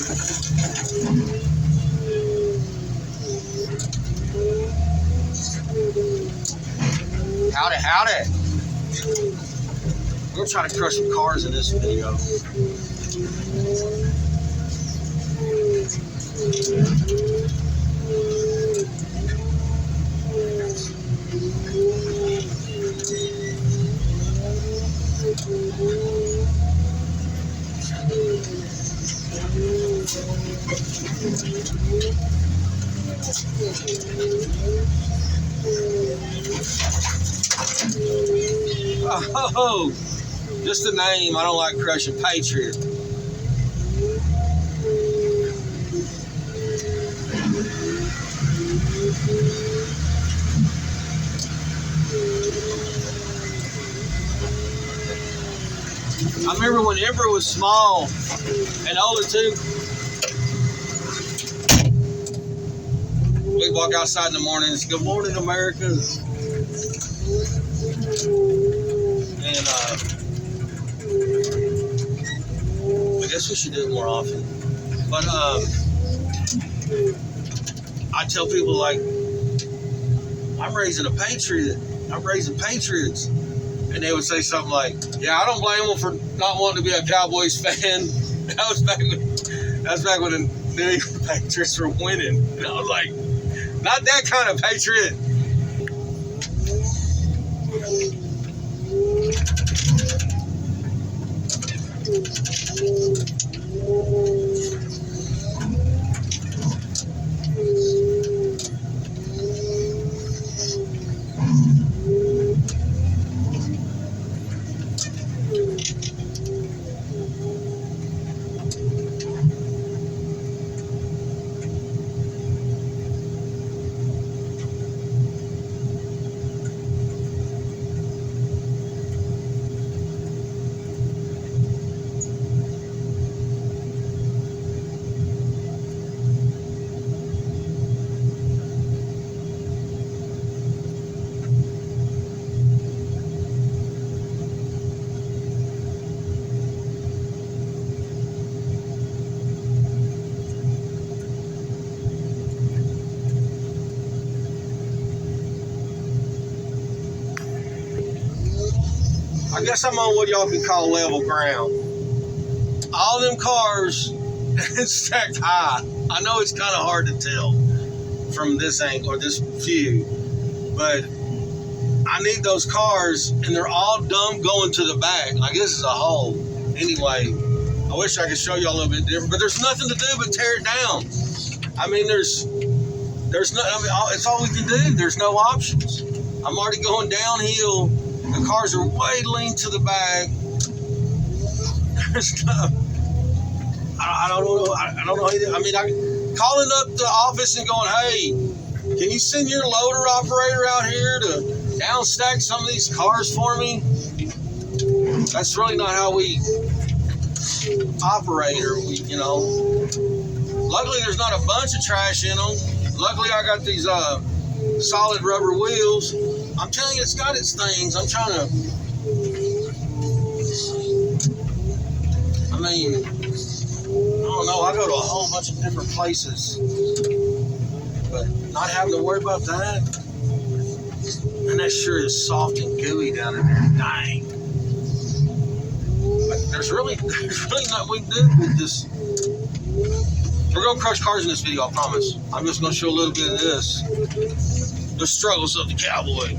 Howdy, howdy. We're gonna try to crush some cars in this video. Oh, just the name. I don't like crushing Patriot. I remember when Ember was small and older too. We'd walk outside in the mornings. Good morning, America. And I guess we should do it more often. But I tell people, like, I'm raising a patriot. I'm raising patriots. And they would say something like, yeah, I don't blame them for not wanting to be a Cowboys fan. That was back when the New England Patriots were winning. And I was like, not that kind of patriot. I guess I'm on what y'all can call level ground. All them cars stacked high. I know it's kind of hard to tell from this angle or this view, but I need those cars, and they're all dumb going to the back. Like, this is a hole. Anyway, I wish I could show you a little bit different, but there's nothing to do but tear it down. I mean, there's no. I mean, it's all we can do. There's no options. I'm already going downhill. The cars are way lean to the back. There's no. I don't know. I don't know. I mean, calling up the office and going, hey, can you send your loader operator out here to downstack some of these cars for me? That's really not how we operate, or you know. Luckily, there's not a bunch of trash in them. Luckily, I got these solid rubber wheels. I'm telling you, it's got its things. I'm trying to. I mean, I don't know. I go to a whole bunch of different places, but not having to worry about that. And that sure is soft and gooey down in there. Dang. But there's really nothing we can do with this. We're gonna crush cars in this video, I promise. I'm just gonna show a little bit of this. The struggles of the cowboy.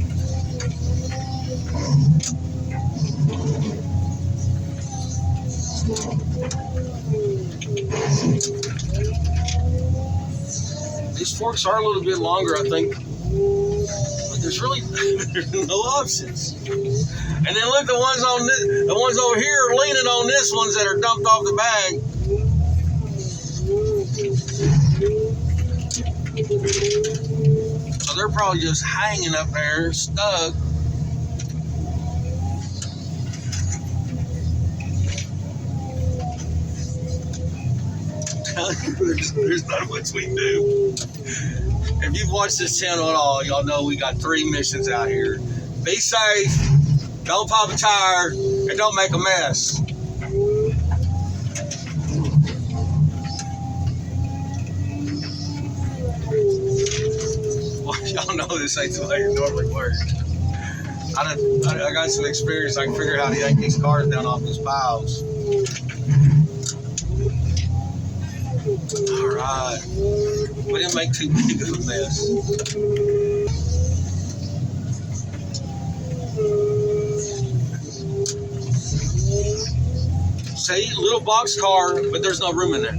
These forks are a little bit longer, I think. But there's no options. And then look, the ones over here are leaning on this ones that are dumped off the bag. So they're probably just hanging up there, stuck. There's not much we can do. If you've watched this channel at all, y'all know we got 3 missions out here. Be safe, don't pop a tire, and don't make a mess. Y'all know this ain't the way it normally works. I got some experience. I can figure out how to yank these cars down off these piles. All right. We didn't make too big of a mess. See, little box car, but there's no room in there.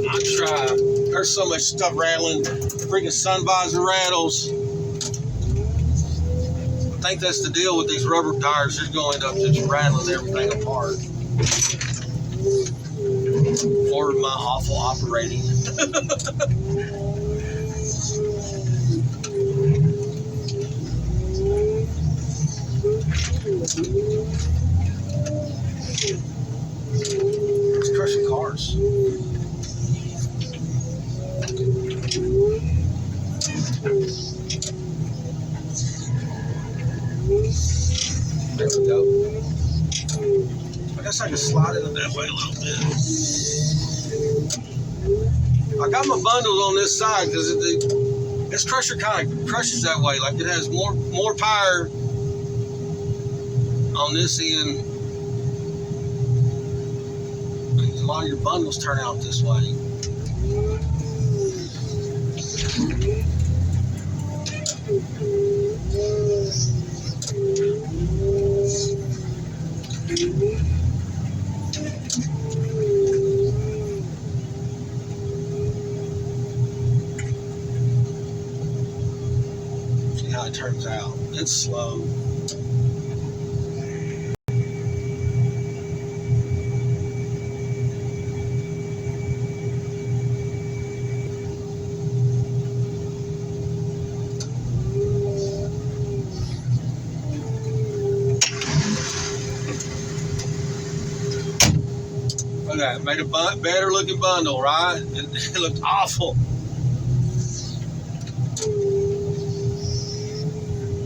I try. There's so much stuff rattling. Freaking sun visor rattles. I think that's the deal with these rubber tires. They're going to end up just rattling everything apart. For my awful operating. It's crushing cars. There we go. I guess I can slide it that way a little bit. I got my bundles on this side because this crusher kind of crushes that way. Like it has more power on this end. A lot of your bundles turn out this way. See how it turns out. It's slow. Look at that. Made a better looking bundle, right? It looked awful.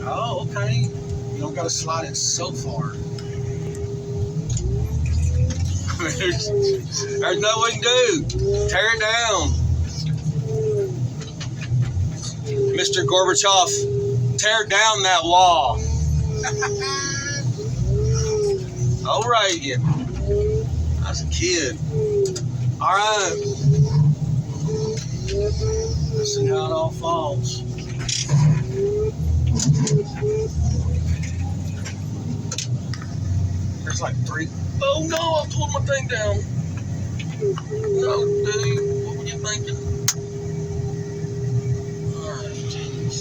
Oh, okay. You don't got to slide it so far. There's nothing we can do. Tear it down. Mr. Gorbachev, tear down that wall. All right, yeah. I was a kid. All right. Let's see how it all falls. There's like 3. Oh no, I pulled my thing down. No, dude, what were you thinking? Alright, jeez.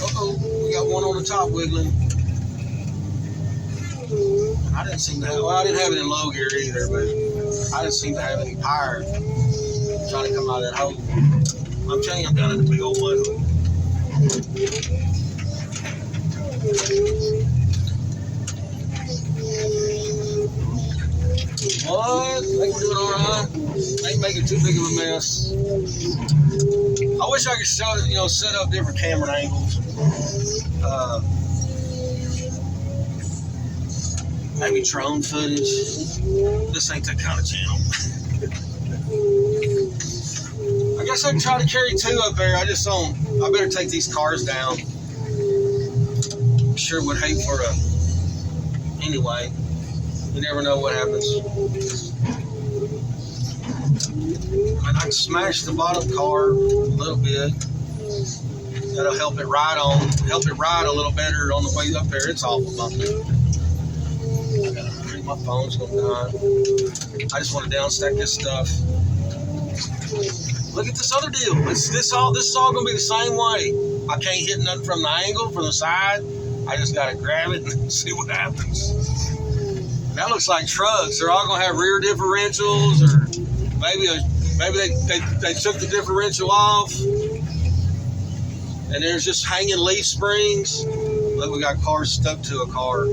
Uh-oh, we got one on the top wiggling. I didn't seem to have, well, I didn't have it in low gear either, but I didn't seem to have any power trying to come out of that hole. I'm telling you, I'm down in the big old mud. What? I think we're doing all right. Ain't making too big of a mess. I wish I could show, set up different camera angles. Maybe drone footage. This ain't that kind of channel. I guess I can try to carry 2 up there. I just don't. I better take these cars down. Sure would hate for a. Anyway, you never know what happens. I can smash the bottom car a little bit. That'll help it ride a little better on the way up there. It's awful bumpy. My phone's gonna die. I just want to downstack this stuff. Look at this other deal. This is all gonna be the same way. I can't hit nothing from the angle, from the side. I just gotta grab it and see what happens. That looks like trucks. They're all gonna have rear differentials, or maybe they took the differential off, and there's just hanging leaf springs. Look, we got cars stuck to a car.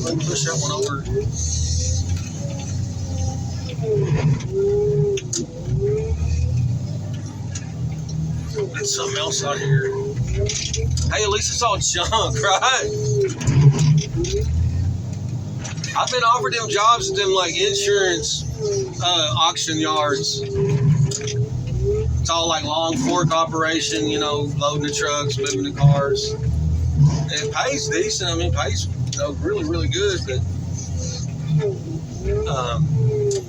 Let me push that one over. There's something else out here. Hey, at least it's all junk, right? I've been offered them jobs at them like insurance auction yards. It's all like long fork operation, you know, loading the trucks, moving the cars. And it pays decent. I mean, it pays really, really good. But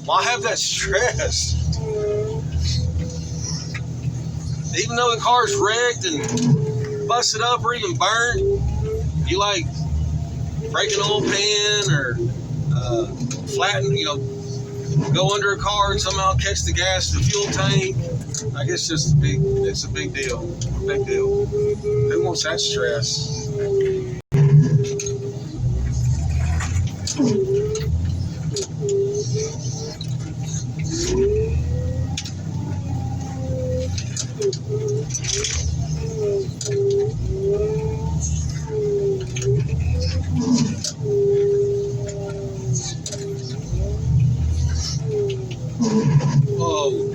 why have that stress? Even though the car's wrecked and busted up or even burnt, you like break an oil pan or flatten, you know, go under a car and somehow catch the gas in the fuel tank. I guess it's a big deal. Big deal. Who wants that stress? Whoa.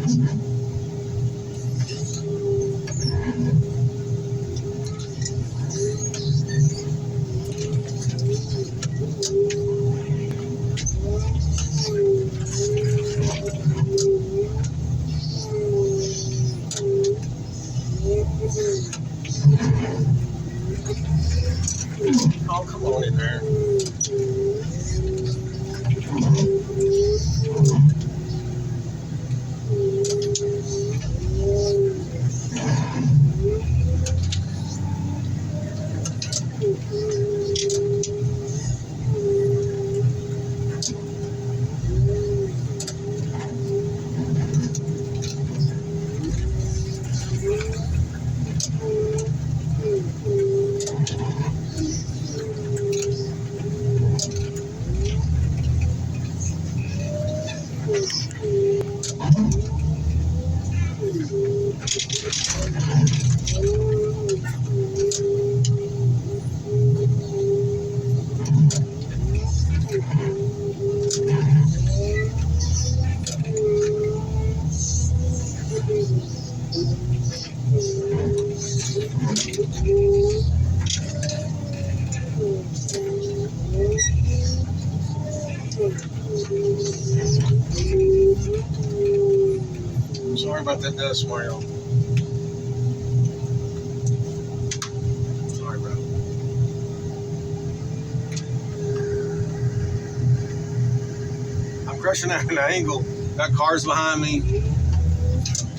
Oh, come on in there. Sorry about that dust, Mario. Sorry, bro. I'm crushing at an angle. Got cars behind me.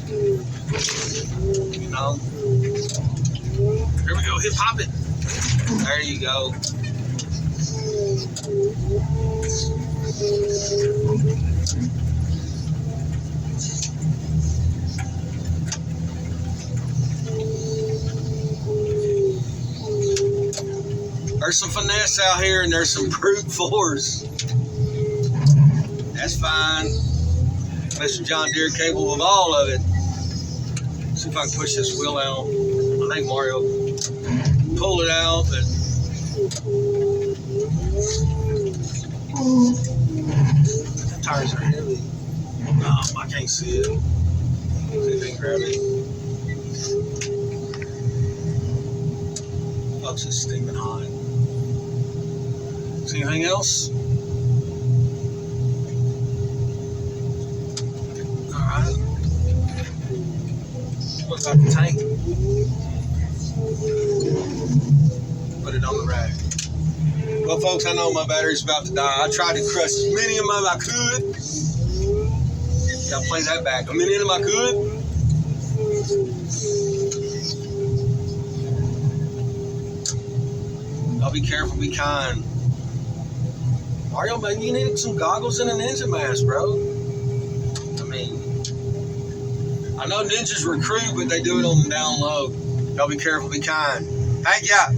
You know. Here we go. Hip hop it. There you go. There's some finesse out here and there's some brute force. That's fine. Mr. John Deere capable of all of it. See if I can push this wheel out. I think Mario pulled it out, but the tires are heavy. I can't see it. See if they can grab it. Oh, it's just steaming hot. See anything else? Alright. What about the tank? Put it on the rack. Well, folks, I know my battery's about to die. I tried to crush as many of them as I could. Gotta play that back. A many of them I could. I'll be careful, be kind. Mario, man, you need some goggles and a ninja mask, bro. I mean, I know ninjas recruit, but they do it on the down low. Y'all be careful, be kind. Thank ya.